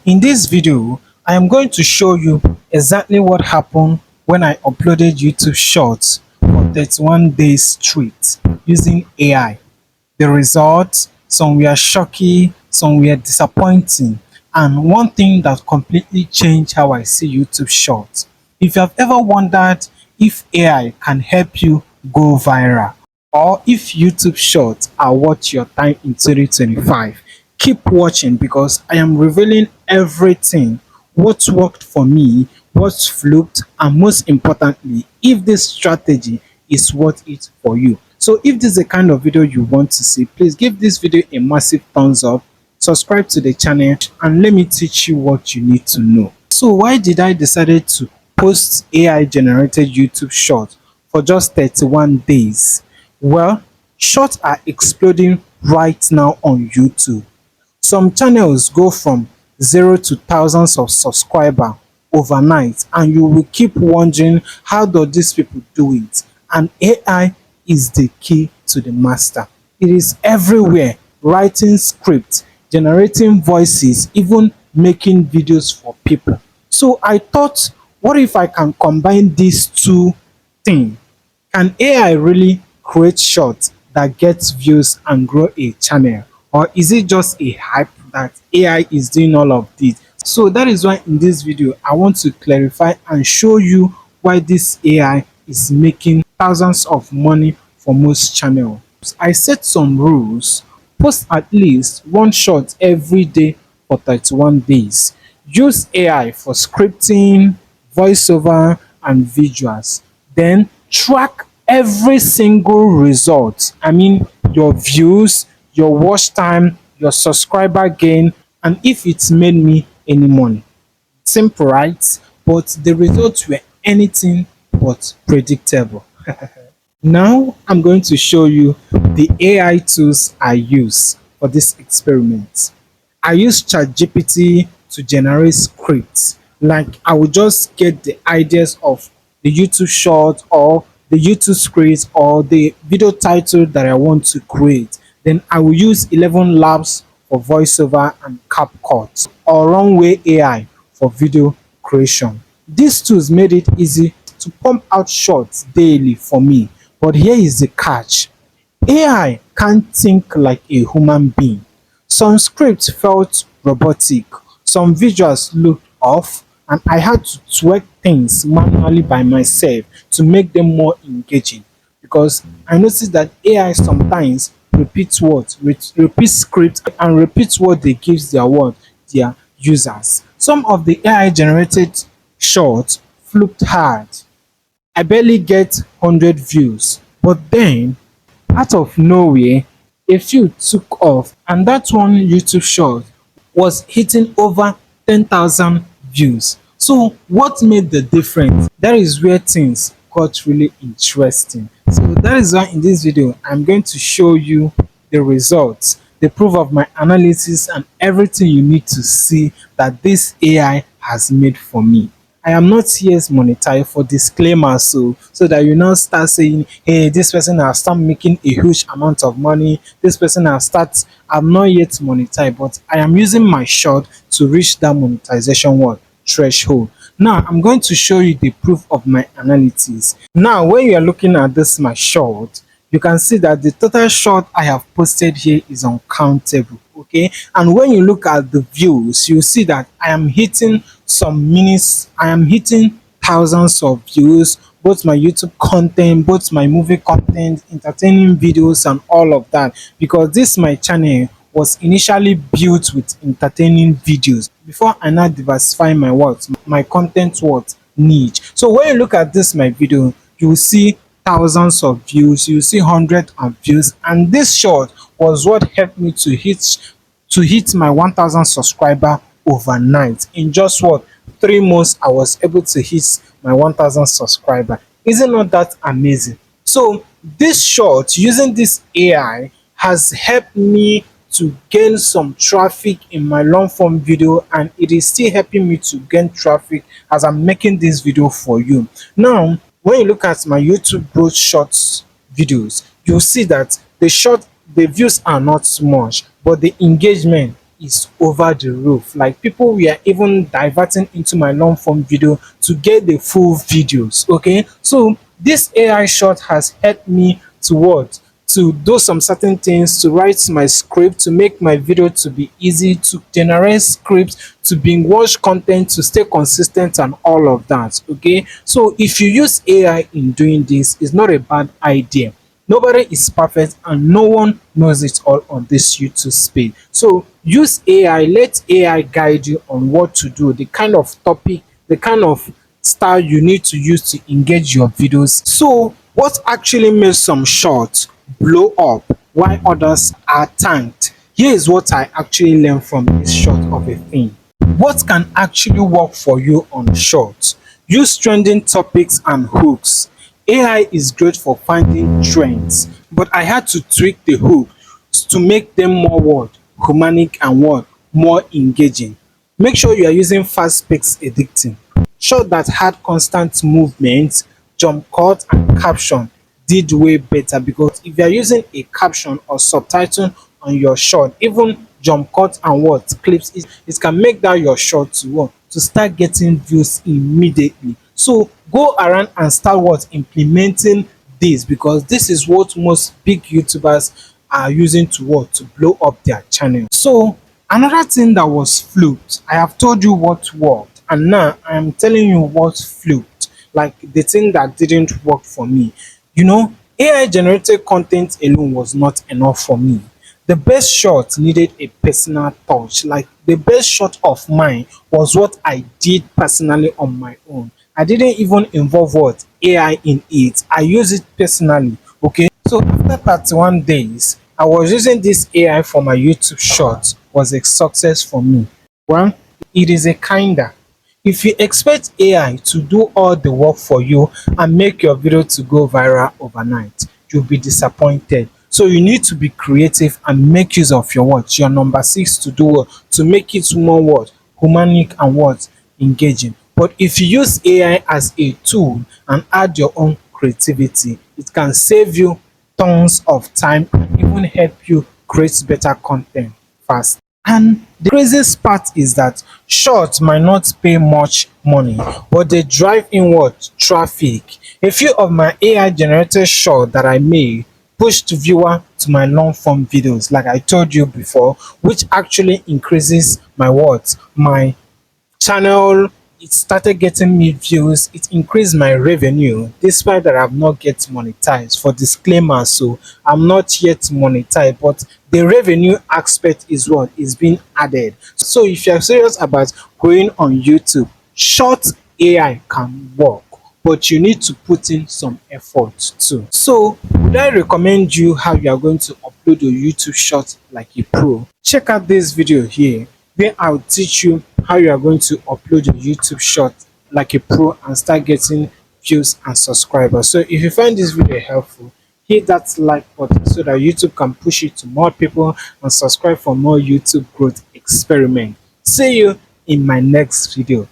In this video, I am going to show you exactly what happened when I uploaded YouTube Shorts for 31 days straight using AI. The results, some were shocking, some were disappointing, and one thing that completely changed how I see YouTube Shorts. If you have ever wondered if AI can help you go viral, or if YouTube Shorts are worth your time in 2025, keep watching because I am revealing everything, what worked for me, what fluked, and most importantly, if this strategy is worth it for you. So if this is the kind of video you want to see, please give this video a massive thumbs up, subscribe to the channel, and let me teach you what you need to know. So why did I decided to post AI generated YouTube shorts for just 31 days? Well, shorts are exploding right now on YouTube. Some channels go from zero to thousands of subscribers overnight, and you will keep wondering how do these people do it. And AI is the key to the master. It is everywhere, writing scripts, generating voices, even making videos for people. So I thought, what if I can combine these two things? Can AI really create shorts that gets views and grow a channel? Or is it just a hype that AI is doing all of this? So that is why in this video, I want to clarify and show you why this AI is making thousands of money for most channels. I set some rules: post at least one shot every day for 31 days. Use AI for scripting, voiceover, and visuals. Then track every single result. I mean, your views, your watch time, your subscriber gain, and if it's made me any money. Simple, right? But the results were anything but predictable. Now I'm going to show you the AI tools I use for this experiment. I use ChatGPT to generate scripts. Like, I will just get the ideas of the YouTube short or the YouTube script or the video title that I want to create. Then I will use 11 Labs for voiceover and CapCut, or Runway AI for video creation. These tools made it easy to pump out shorts daily for me. But here is the catch: AI can't think like a human being. Some scripts felt robotic, some visuals looked off, and I had to tweak things manually by myself to make them more engaging. Because I noticed that AI sometimes repeats words, repeats script, and repeats what they give their users. Some of the AI generated shorts fluked hard. I barely get 100 views, but then out of nowhere, a few took off, and that one YouTube short was hitting over 10,000 views. So what made the difference? That is where things got really interesting. So that is why in this video, I'm going to show you the results, the proof of my analysis, and everything you need to see that this AI has made for me. I am not here monetized for disclaimer, so that you now start saying, hey, this person has started making a huge amount of money, this person has started. I'm not yet monetized, but I am using my short to reach that monetization threshold. Now I'm going to show you the proof of my analysis. Now when you are looking at this my short, you can see that the total short I have posted here is uncountable. Okay, and when you look at the views, you see that I am hitting some minutes, I am hitting thousands of views, both my YouTube content, both my movie content, entertaining videos, and all of that, because this my channel was initially built with entertaining videos before I now diversify my content niche. So when you look at this my video, you will see thousands of views, you see hundreds of views, and this short was what helped me to hit my 1,000 subscriber overnight. In just 3 months, I was able to hit my 1,000 subscriber. Isn't not that amazing? So this short using this AI has helped me to gain some traffic in my long form video, and it is still helping me to gain traffic as I'm making this video for you. Now when you look at my YouTube growth shorts videos, you'll see that the views are not much, but the engagement is over the roof. Like people were even diverting into my long form video to get the full videos. Okay, so this AI short has helped me to what? To do some certain things, to write my script, to make my video to be easy, to generate scripts, to binge watch content, to stay consistent and all of that. Okay, so if you use AI in doing this, it's not a bad idea. Nobody is perfect and no one knows it all on this YouTube space. So use AI, let AI guide you on what to do, the kind of topic, the kind of style you need to use to engage your videos. So what actually makes some shorts blow up while others are tanked? Here is what I actually learned from this short of a thing. What can actually work for you on shorts? Use trending topics and hooks. AI is great for finding trends, but I had to tweak the hook to make them more humanic and more engaging. Make sure you are using fast-paced editing. Short that had constant movement, jump cut and caption did way better, because if you are using a caption or subtitle on your short, even jump cut and clips, it can make that your short to start getting views immediately. So go around and start implementing this, because this is what most big YouTubers are using to blow up their channel. So another thing that was fluked, I have told you what worked, and now I am telling you what fluked, like the thing that didn't work for me. You know, AI generated content alone was not enough for me. The best shot needed a personal touch. Like the best shot of mine was what I did personally on my own. I didn't even involve AI in it. I use it personally. Okay. So after 31 days, I was using this AI for my YouTube short. Was a success for me. Well, it is a kinda. If you expect AI to do all the work for you and make your video to go viral overnight, you'll be disappointed. So you need to be creative and make use of your number six to do to make it more humanic and engaging. But if you use AI as a tool and add your own creativity, it can save you tons of time and even help you create better content fast. And the craziest part is that shorts might not pay much money, but they drive in traffic. A few of my AI generated short that I made pushed viewer to my long form videos, like I told you before, which actually increases my channel. It started getting me views, it increased my revenue despite that I've not get monetized. For disclaimer, so I'm not yet monetized, but the revenue aspect is what is being added. So if you're serious about going on YouTube, short AI can work, but you need to put in some effort too. So would I recommend you how you are going to upload your YouTube short like a pro? Check out this video here where I'll teach you how you are going to upload your YouTube short like a pro and start getting views and subscribers. So if you find this video helpful, hit that like button so that YouTube can push it to more people, and subscribe for more YouTube growth experiment. See you in my next video.